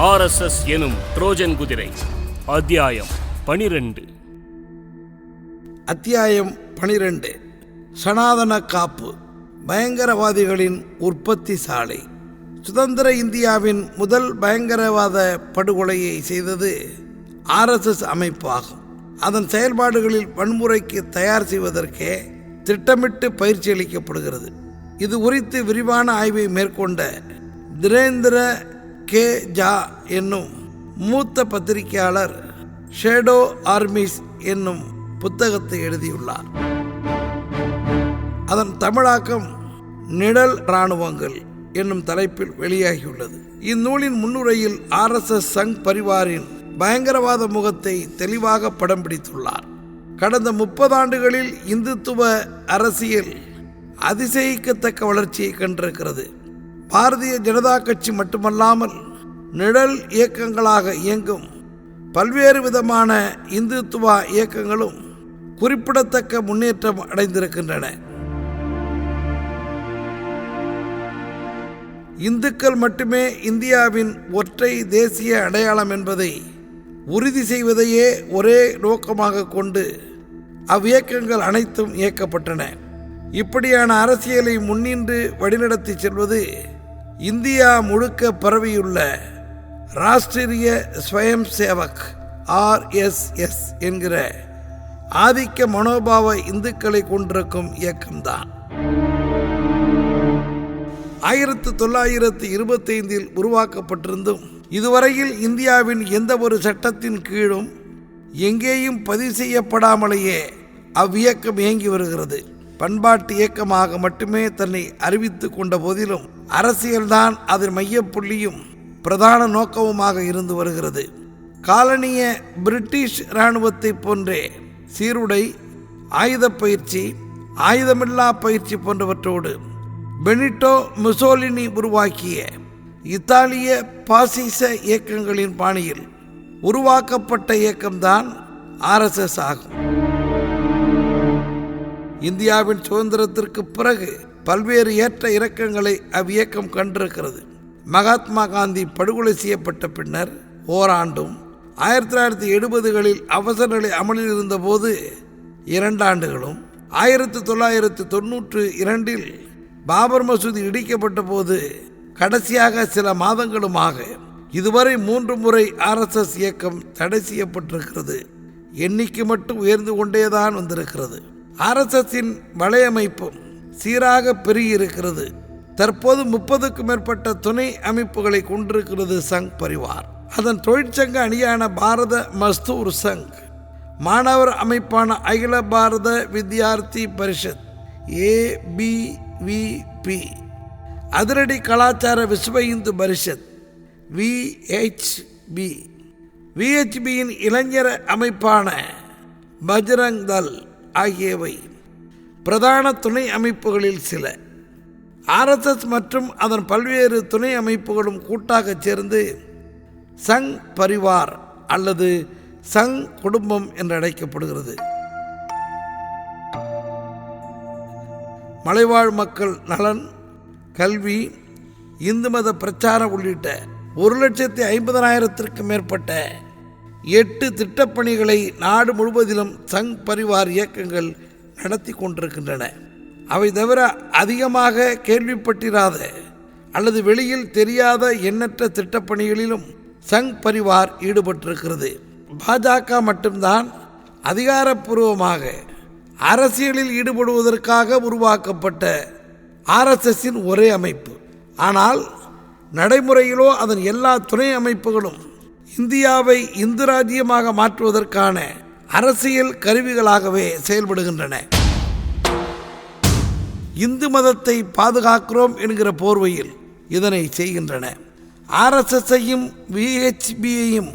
RSS எனும் Trojan குதிரை. அத்தியாயம் 12. அத்தியாயம் 12. சனாதன காப்பு. பயங்கரவாதிகளின் உற்பத்தி சாலை. சுதந்திர இந்தியாவின் முதல் பயங்கரவாத படுகொலையை செய்தது RSS அமைப்பு ஆகும். அதன் செயல்பாடுகளில் வன்முறைக்கு தயார் செய்வதற்கே திட்டமிட்டு பயிற்சி அளிக்கப்படுகிறது. இது குறித்து விரிவான ஆய்வை மேற்கொண்ட திரேந்திர கே ஜா என்னும் மூத்த பத்திரிகையாளர் ஷேடோ ஆர்மிஸ் என்னும் புத்தகத்தை எழுதியுள்ளார். அதன் தமிழாக்கம் நிழல் இராணுவங்கள் என்னும் தலைப்பில் வெளியாகியுள்ளது. இந்நூலின் முன்னுரையில் RSS சங் பரிவாரின் பயங்கரவாத முகத்தை தெளிவாக படம் பிடித்துள்ளார். கடந்த 30 ஆண்டுகளில் இந்துத்துவ அரசியல் அதிசயிக்கத்தக்க வளர்ச்சியை கண்டிருக்கிறது. பாரதிய ஜனதா கட்சி மட்டுமல்லாமல் நிழல் இயக்கங்களாக இயங்கும் பல்வேறு விதமான இந்துத்துவ இயக்கங்களும் குறிப்பிடத்தக்க முன்னேற்றம் அடைந்திருக்கின்றன. இந்துக்கள் மட்டுமே இந்தியாவின் ஒற்றை தேசிய அடையாளம் என்பதை உறுதி செய்வதையே ஒரே நோக்கமாக கொண்டு அவ்வியக்கங்கள் அனைத்தும் இயக்கப்பட்டன. இப்படியான அரசியலை முன்னின்று வழிநடத்தி செல்வது இந்தியா முழுக்க பரவியுள்ள ராஷ்டிரிய ஸ்வயம் சேவக் RSS என்கிற ஆதிக்க மனோபாவ இந்துக்களை கொண்டிருக்கும் இயக்கம்தான். 1925 உருவாக்கப்பட்டிருந்தும் இதுவரையில் இந்தியாவின் எந்த ஒரு சட்டத்தின் கீழும் எங்கேயும் பதிவு செய்யப்படாமலேயே அவ்வியக்கம் இயங்கி வருகிறது. பண்பாட்டு இயக்கமாக மட்டுமே தன்னை அறிவித்து கொண்ட போதிலும் அரசியல்தான் அதன் மையப்புள்ளியும் பிரதான நோக்கமுமாக இருந்து வருகிறது. காலனிய பிரிட்டிஷ் இராணுவத்தை போன்றே சீருடை, ஆயுத பயிற்சி, ஆயுதமில்லா பயிற்சி போன்றவற்றோடு பெனிட்டோ முசோலினி உருவாக்கிய இத்தாலிய பாசிச இயக்கங்களின் பாணியில் உருவாக்கப்பட்ட இயக்கம்தான் RSS ஆகும். இந்தியாவின் சுதந்திரத்திற்கு பிறகு பல்வேறு ஏற்ற இறக்கங்களை அவ்வியக்கம் கண்டிருக்கிறது. மகாத்மா காந்தி படுகொலை செய்யப்பட்ட பின்னர் ஓராண்டும், 1970களில் அவசர நிலை அமலில் இருந்தபோது 2 ஆண்டுகளும், 1992 பாபர் மசூதி இடிக்கப்பட்ட போது கடைசியாக சில மாதங்களுமாக இதுவரை 3 முறை RSS இயக்கம் தடை செய்யப்பட்டிருக்கிறது. எண்ணிக்கை மட்டும் உயர்ந்து கொண்டேதான் வந்திருக்கிறது. RSSஇன் வலையமைப்பும் சீராக பெருகியிருக்கிறது. தற்போது 30க்கும் மேற்பட்ட துணை அமைப்புகளை கொண்டிருக்கிறது சங் பரிவார். அதன் தொழிற்சங்க அணியான பாரத மஸ்தூர் சங், மாணவர் அமைப்பான அகில பாரத வித்யார்த்தி பரிஷத் ABVP, அதிரடி கலாச்சார விஸ்வ இந்து பரிஷத் VHB, VHBயின் இளைஞர் அமைப்பான பஜ்ரங் தள் ஆகியவை பிரதான துணை அமைப்புகளில் சில. RSS மற்றும் அதன் பல்வேறு துணை அமைப்புகளும் கூட்டாக சேர்ந்து சங் பரிவார் அல்லது சங் குடும்பம் என்று அழைக்கப்படுகிறது. மலைவாழ் மக்கள் நலன், கல்வி, இந்து மத பிரச்சாரம் உள்ளிட்ட 1,50,000க்கும் மேற்பட்ட 8 திட்டப்பணிகளை நாடு முழுவதிலும் சங் பரிவார் இயக்கங்கள் நடத்தி கொண்டிருக்கின்றன. அவை தவிர அதிகமாக கேள்விப்பட்டிராத அல்லது வெளியில் தெரியாத எண்ணற்ற திட்டப்பணிகளிலும் சங் பரிவார் ஈடுபட்டிருக்கிறது. பாஜக மட்டும்தான் அதிகாரப்பூர்வமாக அரசியலில் ஈடுபடுவதற்காக உருவாக்கப்பட்ட RSSஇன் ஒரே அமைப்பு. ஆனால் நடைமுறையிலோ அதன் எல்லா துணை அமைப்புகளும் இந்தியாவை இந்து ராஜ்யமாக மாற்றுவதற்கான அரசியல் கருவிகளாகவே செயல்படுகின்றன. இந்து மதத்தை பாதுகாக்கிறோம் என்கிற போர்வையில் இதனை செய்கின்றன. RSSஐயும் VHBயையும்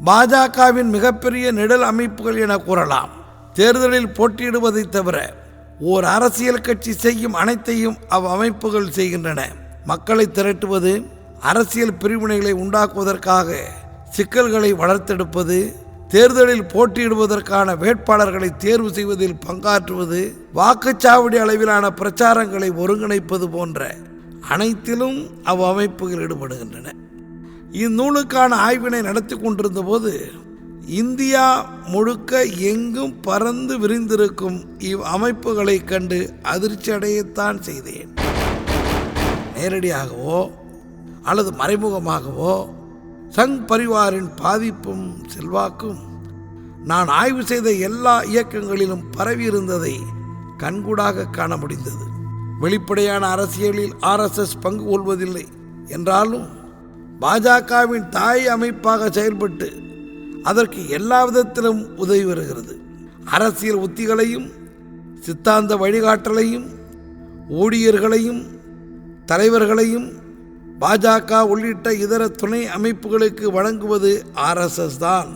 பாஜகவின் மிகப்பெரிய நிழல் அமைப்புகள் என கூறலாம். தேர்தலில் போட்டியிடுவதை தவிர ஓர் அரசியல் கட்சி செய்யும் அனைத்தையும் அமைப்புகள் செய்கின்றன. மக்களை திரட்டுவது, அரசியல் பிரிவினைகளை உண்டாக்குவதற்காக சிக்கல்களை வளர்த்தெடுப்பது, தேர்தலில் போட்டியிடுவதற்கான வேட்பாளர்களை தேர்வு செய்வதில் பங்காற்றுவது, வாக்குச்சாவடி அளவிலான பிரச்சாரங்களை ஒருங்கிணைப்பது போன்ற அனைத்திலும் அமைப்புகள் ஈடுபடுகின்றன. இந்நூலுக்கான ஆய்வினை நடத்தி கொண்டிருந்த போது இந்தியா முழுக்க எங்கும் பறந்து விரிந்திருக்கும் இவ் அமைப்புகளை கண்டு அதிர்ச்சி அடையத்தான் செய்தேன். நேரடியாகவோ அல்லது மறைமுகமாகவோ சங் பரிவாரின் பாதிப்பும் செல்வாக்கும் நான் ஆய்வு செய்த எல்லா இயக்கங்களிலும் பரவி இருந்ததை கண்கூடாக காண முடிந்தது. வெளிப்படையான அரசியலில் RSS பங்கு கொள்வதில்லை என்றாலும் பாஜகவின் தாய் அமைப்பாக செயல்பட்டு அதற்கு எல்லா விதத்திலும் உதவி வருகிறது. அரசியல் உத்திகளையும் சித்தாந்த வழிகாட்டலையும் ஊழியர்களையும் தலைவர்களையும் பாஜக உள்ளிட்ட இதர துணை அமைப்புகளுக்கு வழங்குவது RSS தான்.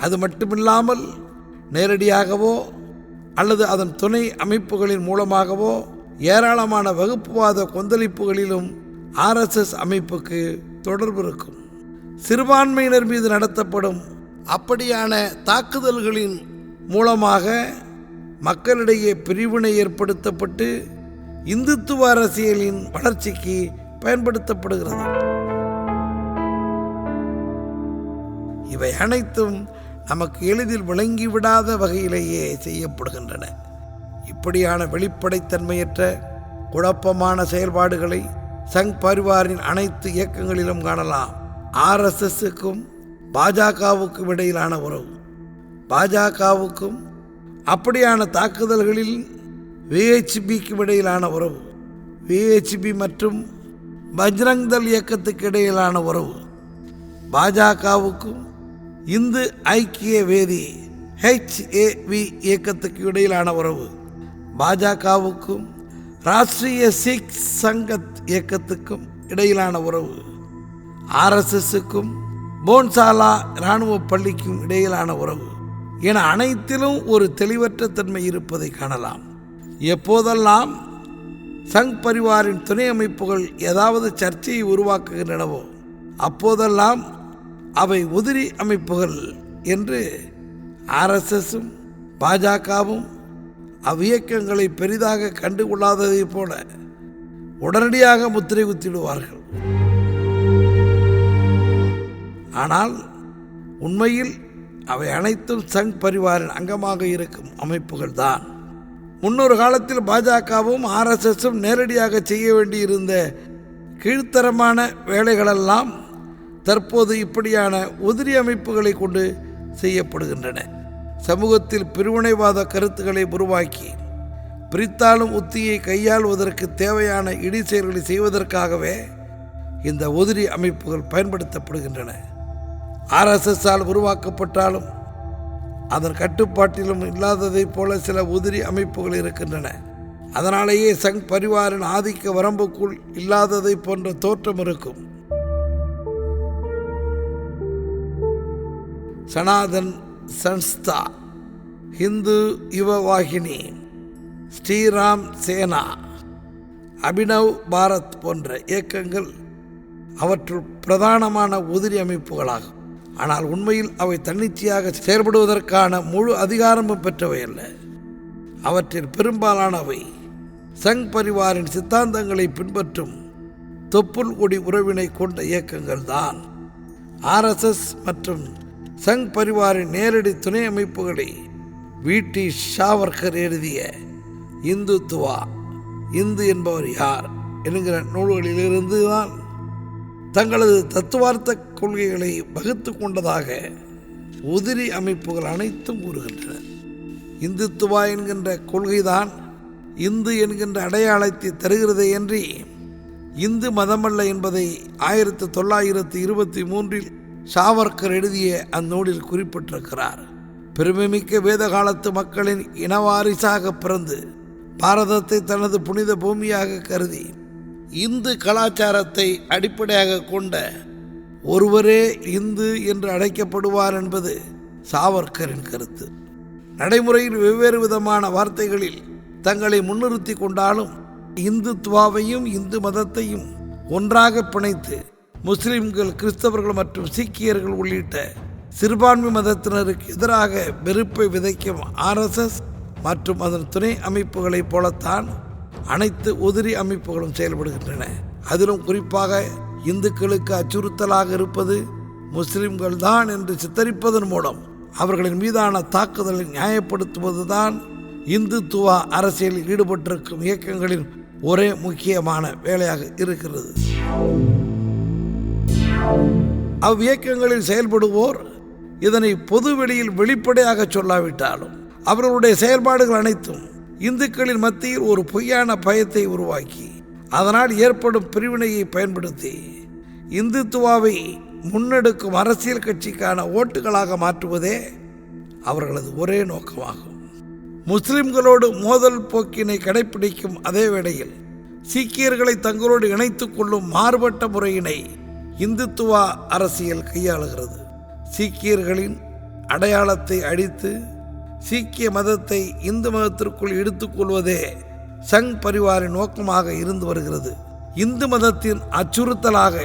அது மட்டுமில்லாமல் நேரடியாகவோ அல்லது அதன் துணை அமைப்புகளின் மூலமாகவோ ஏராளமான வகுப்புவாத கொந்தளிப்புகளிலும் RSS அமைப்புக்கு தொடர்பு இருக்கும். சிறுபான்மையினர் மீது நடத்தப்படும் அப்படியான தாக்குதல்களின் மூலமாக மக்களிடையே பிரிவினை ஏற்படுத்தப்பட்டு இந்துத்துவ அரசியலின் வளர்ச்சிக்கு பயன்படுத்தப்படுகிறது. இவை அனைத்தும் நமக்கு எளிதில் விளங்கிவிடாத வகையிலேயே செய்யப்படுகின்றன. இப்படியான வெளிப்படைத்தன்மையற்ற குழப்பமான செயல்பாடுகளை சங் பரிவாரின் அனைத்து இயக்கங்களிலும் காணலாம். RSSக்கும் பாஜகவுக்கும் இடையிலான உறவு, பாஜகவுக்கும் அப்படியான தாக்குதல்களில் VHPக்கும் இடையிலான உறவு, VHP மற்றும் பஜ்ரங் தள் இயக்கத்துக்கு இடையிலான உறவு, பாஜகவுக்கும் இந்து ஐக்கிய வேதி HAV இயக்கத்துக்கு இடையிலான உறவு, பாஜகவுக்கும் ராஷ்டிரிய சிக் சங்கத் இயக்கத்துக்கும் இடையிலான உறவு, RSSக்கும் போன்சாலா இராணுவ பள்ளிக்கும் இடையிலான உறவு என அனைத்திலும் ஒரு தெளிவற்ற தன்மை இருப்பதை காணலாம். எப்போதெல்லாம் சங் பரிவாரின் துணை அமைப்புகள் ஏதாவது சர்ச்சையை உருவாக்குகின்றனவோ அப்போதெல்லாம் அவை உதிரி அமைப்புகள் என்று RSSம் பாஜகவும் அவ்வியக்கங்களை பெரிதாக கண்டுகொள்ளாததை போல உடனடியாக முத்திரை குத்திடுவார்கள். ஆனால் உண்மையில் அவை அனைத்தும் சங் பரிவாரின் அங்கமாக இருக்கும் அமைப்புகள் தான். முன்னொரு காலத்தில் பாஜகவும் RSSம் நேரடியாக செய்ய வேண்டியிருந்த கீழ்த்தரமான வேலைகளெல்லாம் தற்போது இப்படியான உதிரி அமைப்புகளை கொண்டு செய்யப்படுகின்றன. சமூகத்தில் பிரிவினைவாத கருத்துக்களை உருவாக்கி பிரித்தாளும் உத்தியை கையாளுவதற்கு தேவையான இடி செயல்களை செய்வதற்காகவே இந்த உதிரி அமைப்புகள் பயன்படுத்தப்படுகின்றன. RSSஆல் உருவாக்கப்பட்டாலும் அதன் கட்டுப்பாட்டிலும் இல்லாததைப் போல சில உதிரி அமைப்புகள் இருக்கின்றன. அதனாலேயே சங் பரிவாரின் ஆதிக்க வரம்புக்குள் இல்லாததை போன்ற தோற்றம் இருக்கும். சனாதன் சன்ஸ்தா, ஹிந்து யுவவாகினி, ஸ்ரீராம் சேனா, அபினவ் பாரத் போன்ற இயக்கங்கள் அவற்றுள் பிரதானமான உதிரி அமைப்புகளாகும். ஆனால் உண்மையில் அவை தன்னிச்சையாக செயல்படுவதற்கான முழு அதிகாரமும் பெற்றவை அல்ல. அவற்றில் பெரும்பாலானவை சங் பரிவாரின் சித்தாந்தங்களை பின்பற்றும் தொப்புள் கொடி உறவினை கொண்ட இயக்கங்கள் தான். RSS மற்றும் சங் பரிவாரின் நேரடி துணை அமைப்புகளை V.T. சாவர்கர் எழுதிய இந்துத்துவா, இந்து என்பவர் யார் என்கிற நூல்களிலிருந்து தான் தங்களது தத்துவார்த்த கொள்கைகளை வகுத்து கொண்டதாக உதிரி அமைப்புகள் அனைத்தும் கூறுகின்றன. இந்துத்துவா என்கின்ற கொள்கைதான் இந்து என்கின்ற அடையாளத்தை தருகிறதே அன்றி இந்து மதமல்ல என்பதை 1923 சாவர்கர் எழுதிய அந்நூலில் குறிப்பிட்டிருக்கிறார். பெருமைமிக்க வேத காலத்து மக்களின் இனவாரிசாக பிறந்து பாரதத்தை தனது புனித பூமியாக கருதி இந்து கலாச்சாரத்தை அடிப்படையாக கொண்ட ஒருவரே இந்து என்று அழைக்கப்படுவார் என்பது சாவர்கரின் கருத்து. நடைமுறையில் வெவ்வேறு விதமான வார்த்தைகளில் தங்களை முன்னிறுத்தி கொண்டாலும் இந்துத்துவாவையும் இந்து மதத்தையும் ஒன்றாக பிணைத்து முஸ்லிம்கள், கிறிஸ்தவர்கள் மற்றும் சீக்கியர்கள் உள்ளிட்ட சிறுபான்மை மதத்தினருக்கு எதிராக வெறுப்பை விதைக்கும் RSS மற்றும் அதன் துணை அமைப்புகளைப் போலத்தான் அனைத்து உதிரி அமைப்புகளும் செயல்படுகின்றன. அதிலும் குறிப்பாக இந்துக்களுக்கு அச்சுறுத்தலாக இருப்பது முஸ்லிம்கள் தான் என்று சித்தரிப்பதன் மூலம் அவர்களின் மீதான தாக்குதலை நியாயப்படுத்துவதுதான் இந்துத்துவ அரசியலில் ஈடுபட்டிருக்கும் இயக்கங்களின் ஒரே முக்கியமான வேலையாக இருக்கிறது. அவ்வியக்கங்களில் செயல்படுவோர் இதனை பொது வெளியில் வெளிப்படையாக சொல்லாவிட்டாலும் அவர்களுடைய செயல்பாடுகள் அனைத்தும் இந்துக்களின் மத்தியில் ஒரு பொய்யான பயத்தை உருவாக்கி அதனால் ஏற்படும் பிரிவினையை பயன்படுத்தி இந்துத்துவாவை முன்னெடுக்கும் அரசியல் கட்சிக்கான ஓட்டுகளாக மாற்றுவதே அவர்களது ஒரே நோக்கமாகும். முஸ்லிம்களோடு மோதல் போக்கினை கடைபிடிக்கும் அதே வேளையில் சீக்கியர்களை தங்களோடு இணைத்துக் கொள்ளும் மாறுபட்ட முறையினை இந்துத்துவ அரசியல் கையாளுகிறது. சீக்கியர்களின் அடையாளத்தை அழித்து சீக்கிய மதத்தை இந்து மதத்திற்குள் எடுத்துக்கொள்வதே சங் பரிவாரின் நோக்கமாக இருந்து வருகிறது. இந்து மதத்தின் அச்சுறுத்தலாக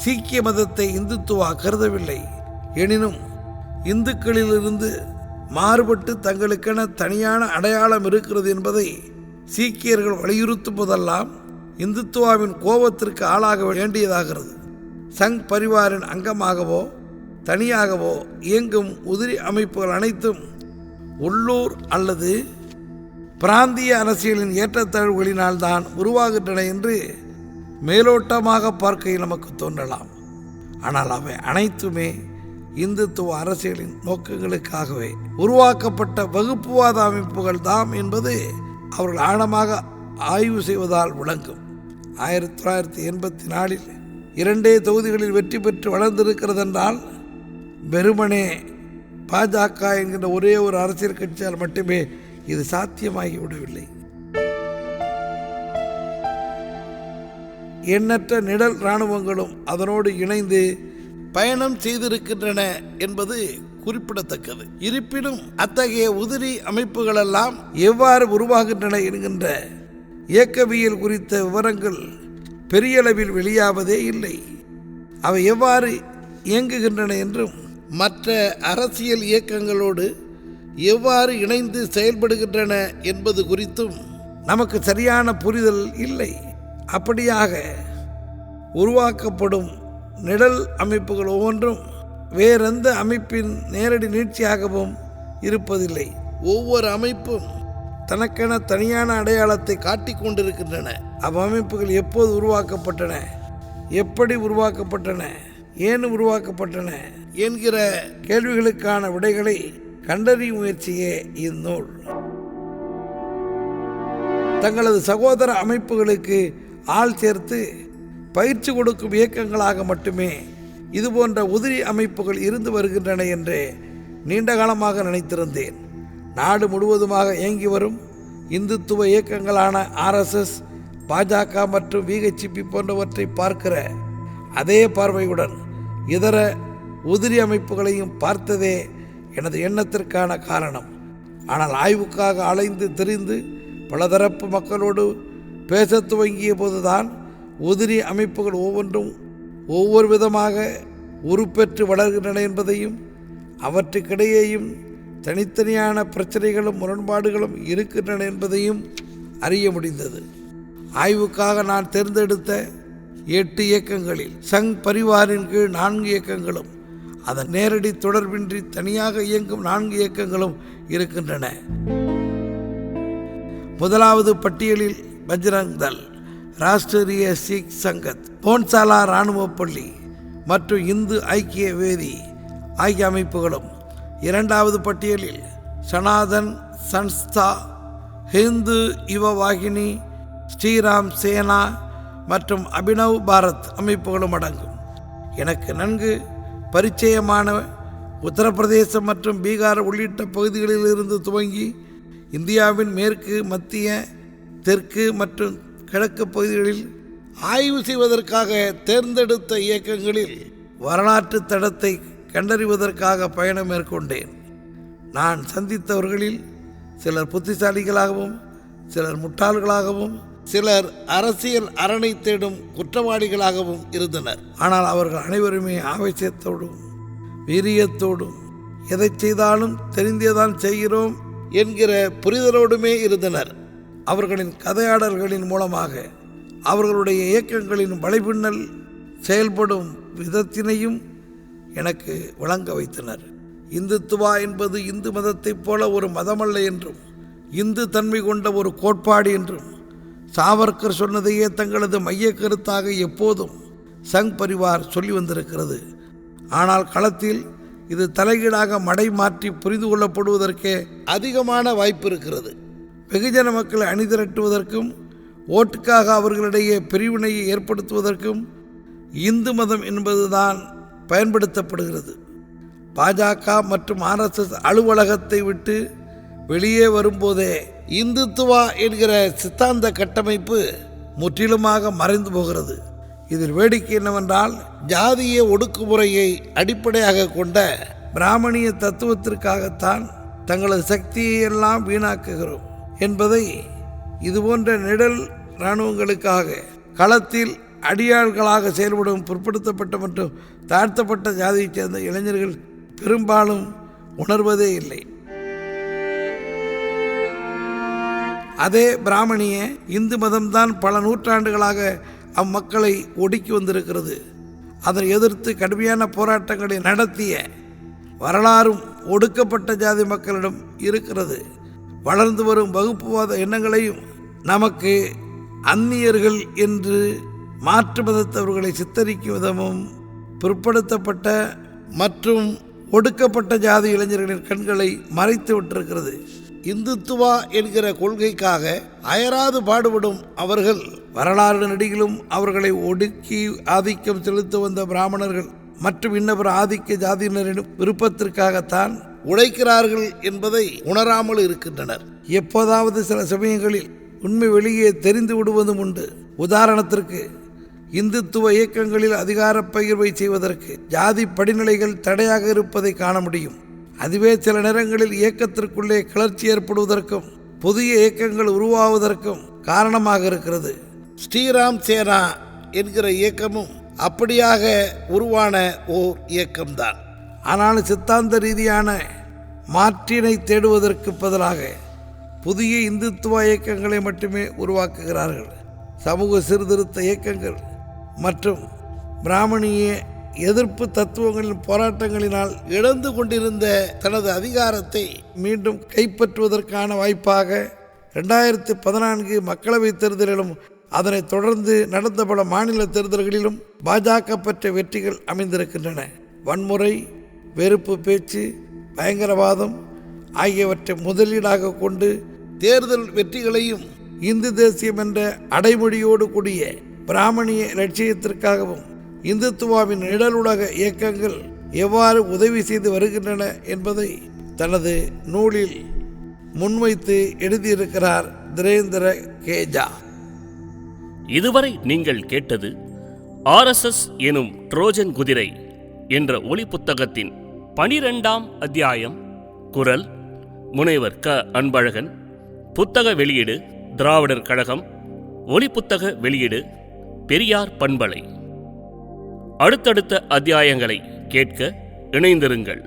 சீக்கிய மதத்தை இந்துத்துவா கருதவில்லை. எனினும் இந்துக்களிலிருந்து மாறுபட்டு தங்களுக்கென தனியான அடையாளம் இருக்கிறது என்பதை சீக்கியர்கள் வலியுறுத்தும் போதெல்லாம் இந்துத்துவாவின் கோபத்திற்கு ஆளாக வேண்டியதாகிறது. சங் பரிவாரின் அங்கமாகவோ தனியாகவோ இயங்கும் உதிரி அமைப்புகள் அனைத்தும் உள்ளூர் அல்லது பிராந்திய அரசியலின் ஏற்றத்தாழ்வுகளினால் தான் உருவாகின்றன என்று மேலோட்டமாக பார்க்கையில் நமக்கு தோன்றலாம். ஆனால் அவை அனைத்துமே இந்துத்துவ அரசியலின் நோக்கங்களுக்காகவே உருவாக்கப்பட்ட வகுப்புவாத அமைப்புகள் தாம் என்பது அவர்கள் ஆழமாக ஆய்வு செய்வதால் விளங்கும். 1984 2 தொகுதிகளில் வெற்றி பெற்று வளர்ந்திருக்கிறதென்றால் வெறுமனே பாஜக என்கின்ற ஒரே ஒரு அரசியல் கட்சியால் மட்டுமே இது சாத்தியமாகிவிடவில்லை. எண்ணற்ற நிழல் இராணுவங்களும் அதனோடு இணைந்து பயணம் செய்திருக்கின்றன என்பது குறிப்பிடத்தக்கது. இருப்பினும் அத்தகைய உதிரி அமைப்புகளெல்லாம் எவ்வாறு உருவாகின்றன என்கின்ற இயக்கவியல் குறித்த விவரங்கள் பெரிய அளவில் வெளியாவதே இல்லை. அவை எவ்வாறு இயங்குகின்றன என்றும் மற்ற அரசியல் இயக்கங்களோடு எவ்வாறு இணைந்து செயல்படுகின்றன என்பது குறித்தும் நமக்கு சரியான புரிதல் இல்லை. அப்படியாக உருவாக்கப்படும் நிழல் அமைப்புகள் ஒவ்வொன்றும் வேறெந்த அமைப்பின் நேரடி நீட்சியாகவும் இருப்பதில்லை. ஒவ்வொரு அமைப்பும் தனக்கென தனியான அடையாளத்தை காட்டிக் கொண்டிருக்கின்றன. அவ்வமைப்புகள் எப்போது உருவாக்கப்பட்டன, எப்படி உருவாக்கப்பட்டன, ஏன் உருவாக்கப்பட்டன என்கிற கேள்விகளுக்கான விடைகளை கண்டறியும் முயற்சியே இந்நூல். தங்களது சகோதர அமைப்புகளுக்கு ஆள் சேர்த்து பயிற்சி கொடுக்கும் இயக்கங்களாக மட்டுமே இதுபோன்ற உதிரி அமைப்புகள் இருந்து வருகின்றன என்று நீண்ட காலமாக நினைத்திருந்தேன். நாடு முழுவதுமாக இயங்கி வரும் இந்துத்துவ இயக்கங்களான RSS, பாஜக மற்றும் VHP போன்றவற்றை பார்க்கிற அதே பார்வையுடன் இதர உதிரி அமைப்புகளையும் பார்த்ததே எனது எண்ணத்திற்கான காரணம். ஆனால் ஆய்வுக்காக அலைந்து திரிந்து பலதரப்பு மக்களோடு பேச துவங்கிய போதுதான் உதிரி அமைப்புகள் ஒவ்வொன்றும் ஒவ்வொரு விதமாக உருப்பெற்று வளர்கின்றன என்பதையும் அவற்றுக்கிடையேயும் தனித்தனியான பிரச்சனைகளும் முரண்பாடுகளும் இருக்கின்றன என்பதையும் அறிய முடிந்தது. ஆய்வுக்காக நான் தேர்ந்தெடுத்த 8 இயக்கங்களில் சங் பரிவாரின் கீழ் 4 இயக்கங்களும் அதன் நேரடி தொடர்பின்றி தனியாக இயங்கும் 4 இயக்கங்களும் இருக்கின்றன. முதலாவது பட்டியலில் பஜ்ரங் தள், ராஷ்டிரிய சீக் சங்கத், போன்சாலா இராணுவ பள்ளி மற்றும் இந்து ஐக்கிய வேதி ஆகிய அமைப்புகளும், இரண்டாவது பட்டியலில் சனாதன் சன்ஸ்தா, ஹிந்து யுவ வாகினி, ஸ்ரீராம் சேனா மற்றும் அபினவ் பாரத் அமைப்புகளும் அடங்கும். எனக்கு நன்கு பரிச்சயமான உத்தரப்பிரதேசம் மற்றும் பீகார் உள்ளிட்ட பகுதிகளில் இருந்து துவங்கி இந்தியாவின் மேற்கு, மத்திய, தெற்கு மற்றும் கிழக்கு பகுதிகளில் ஆய்வு செய்வதற்காக தேர்ந்தெடுத்த இயக்கங்களில் வரலாற்று தடத்தை கண்டறிவதற்காக பயணம் மேற்கொண்டேன். நான் சந்தித்தவர்களில் சிலர் புத்திசாலிகளாகவும் சிலர் முட்டாள்களாகவும் சிலர் அரசியல் அரணை தேடும் குற்றவாளிகளாகவும் இருந்தனர். ஆனால் அவர்கள் அனைவருமே ஆவேசத்தோடும் வீரியத்தோடும் எதை செய்தாலும் தெரிந்தேதான் செய்கிறோம் என்கிற புரிதலோடுமே இருந்தனர். அவர்களின் கதையாடல்களின் மூலமாக அவர்களுடைய இயக்கங்களின் வலைபின்னல் செயல்படும் விதத்தினையும் எனக்கு விளங்க வைத்தனர். இந்துத்துவா என்பது இந்து மதத்தைப் போல ஒரு மதமல்ல என்றும், இந்து தன்மை கொண்ட ஒரு கோட்பாடு என்றும் சாவர்கர் சொன்னதையே தங்களது மைய கருத்தாக எப்போதும் சங் பரிவார் சொல்லி வந்திருக்கிறது. ஆனால் களத்தில் இது தலைகீழாக மடை மாற்றி புரிந்து கொள்ளப்படுவதற்கே அதிகமான வாய்ப்பு இருக்கிறது. வெகுஜன மக்களை அணிதிரட்டுவதற்கும் ஓட்டுக்காக அவர்களிடையே பிரிவினையை ஏற்படுத்துவதற்கும் இந்து மதம் என்பதுதான் பயன்படுத்தப்படுகிறது. பாஜக மற்றும் RSS அலுவலகத்தை விட்டு வெளியே வரும்போதே இந்துத்துவா என்கிற சித்தாந்த கட்டமைப்பு முற்றிலுமாக மறைந்து போகிறது. இதில் வேடிக்கை என்னவென்றால், ஜாதிய ஒடுக்குமுறையை அடிப்படையாக கொண்ட பிராமணிய தத்துவத்திற்காகத்தான் தங்களது சக்தியை எல்லாம் வீணாக்குகிறோம் என்பதை இதுபோன்ற நிழல் இராணுவங்களுக்காக களத்தில் அடியாள்களாக செயல்படும் பிற்படுத்தப்பட்ட மற்றும் தாழ்த்தப்பட்ட ஜாதியைச் சேர்ந்த இளைஞர்கள் பெரும்பாலும் உணர்வதே இல்லை. அதே பிராமணிய இந்து மதம்தான் பல நூற்றாண்டுகளாக அம்மக்களை ஒடுக்கி வந்திருக்கிறது. அதை எதிர்த்து கடுமையான போராட்டங்களை நடத்திய வரலாறும் ஒடுக்கப்பட்ட ஜாதி மக்களிடம் இருக்கிறது. வளர்ந்து வரும் வகுப்புவாத எண்ணங்களையும் நமக்கு அந்நியர்கள் என்று மாற்று மதத்தவர்களை சித்தரிக்கும் விதமும் பிற்படுத்தப்பட்ட மற்றும் ஒடுக்கப்பட்ட ஜாதி இளைஞர்களின் கண்களை மறைத்து விட்டிருக்கிறது. இந்துத்துவா என்கிற கொள்கைக்காக அயராது பாடுபடும் அவர்கள் வரலாறு நெடுகிலும் அவர்களை ஒடுக்கி ஆதிக்கம் செலுத்த வந்த பிராமணர்கள் மற்றும் இன்னபிற ஆதிக்க ஜாதியினரின் விருப்பத்திற்காகத்தான் உழைக்கிறார்கள் என்பதை உணராமல் இருக்கின்றனர். எப்போதாவது சில சமயங்களில் உண்மை வெளியே தெரிந்து விடுவதும் உண்டு. உதாரணத்திற்கு, இந்துத்துவ இயக்கங்களில் அதிகார பகிர்வை செய்வதற்கு ஜாதி படிநிலைகள் தடையாக இருப்பதை காண முடியும். அதுவே சில நேரங்களில் இயக்கத்திற்குள்ளே கிளர்ச்சி ஏற்படுவதற்கும் புதிய இயக்கங்கள் உருவாவதற்கும் காரணமாக இருக்கிறது. ஸ்ரீராம் சேனா என்கிற இயக்கமும் அப்படியாக உருவான ஓர் இயக்கம்தான். ஆனால் சித்தாந்த ரீதியான மாற்றினை தேடுவதற்கு பதிலாக புதிய இந்துத்துவ இயக்கங்களை மட்டுமே உருவாக்குகிறார்கள். சமூக சீர்திருத்த இயக்கங்கள் மற்றும் பிராமணிய எதிர்ப்பு தத்துவங்களின் போராட்டங்களினால் இழந்து கொண்டிருந்த தனது அதிகாரத்தை மீண்டும் கைப்பற்றுவதற்கான வாய்ப்பாக 2014 மக்களவைத் தேர்தலிலும் அதனைத் தொடர்ந்து நடந்த பல மாநில தேர்தல்களிலும் பாஜக பெற்ற வெற்றிகள் அமைந்திருக்கின்றன. வன்முறை, வெறுப்பு பேச்சு, பயங்கரவாதம் ஆகியவற்றை முதலீடாக கொண்டு தேர்தல் வெற்றிகளையும் இந்து தேசியம் என்ற அடைமொழியோடு கூடிய பிராமணிய லட்சியத்திற்காகவும் இந்துத்துவாவின் நிழலுலக இயக்கங்கள் எவ்வாறு உதவி செய்து வருகின்றன என்பதை தனது நூலில் முன்வைத்து எழுதியிருக்கிறார் திரேந்திர கேஜா. இதுவரை நீங்கள் கேட்டது RSS எனும் ட்ரோஜன் குதிரை என்ற ஒலி புத்தகத்தின் 12ஆம் அத்தியாயம். குரல் முனைவர் க. அன்பழகன். புத்தக வெளியீடு திராவிடர் கழகம். ஒலி புத்தக வெளியீடு பெரியார் பண்பலை. அடுத்தடுத்த அத்தியாயங்களை கேட்க இணைந்திருங்கள்.